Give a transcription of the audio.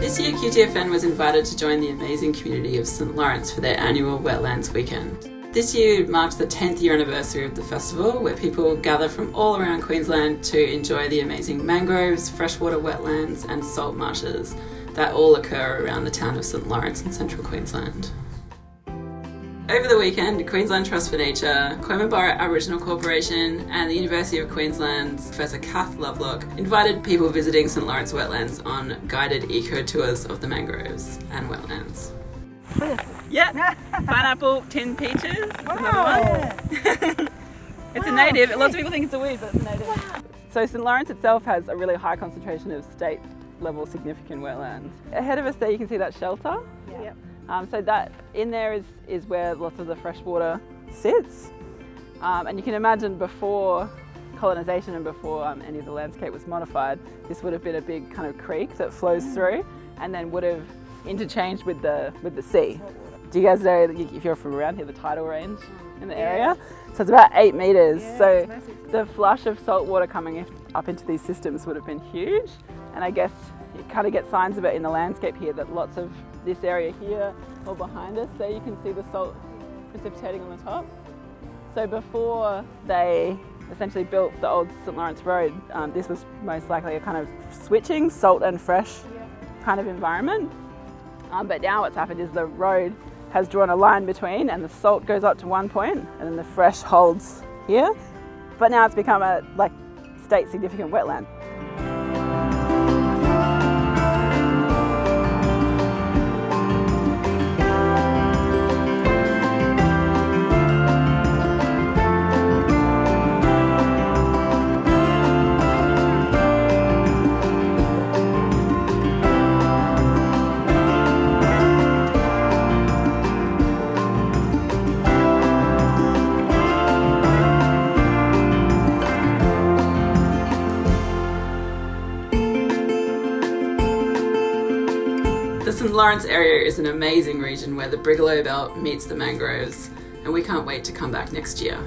This year QTFN was invited to join the amazing community of St Lawrence for their annual Wetlands Weekend. This year marks the 10th year anniversary of the festival, where people gather from all around Queensland to enjoy the amazing mangroves, freshwater wetlands and salt marshes that all occur around the town of St Lawrence in central Queensland. Over the weekend, Queensland Trust for Nature, Koinmerburra Aboriginal Corporation and the University of Queensland's Professor Kath Lovelock invited people visiting St Lawrence Wetlands on guided eco-tours of the mangroves and wetlands. Yeah, pineapple, tin peaches, that's another one. It's a native, lots of people think it's a weed, but it's a native. Wow. So St Lawrence itself has a really high concentration of state level significant wetlands. Ahead of us there you can see that shelter. Yep. So that in there is where lots of the fresh water sits. And you can imagine before colonisation and before any of the landscape was modified, this would have been a big kind of creek that flows through and then would have interchanged with the sea. Do you guys know, if you're from around here, the tidal range in the area? So it's about 8 metres. Yeah, so the flush of salt water coming up into these systems would have been huge. And I guess you kind of get signs of it in the landscape here, that lots of this area here or behind us, there you can see the salt precipitating on the top. So before they essentially built the old St Lawrence Road, this was most likely a kind of switching salt and fresh kind of environment. But now what's happened is the road has drawn a line between, and the salt goes up to one point and then the fresh holds here. But now it's become a state significant wetland. The St Lawrence area is an amazing region where the Brigalow Belt meets the mangroves, and we can't wait to come back next year.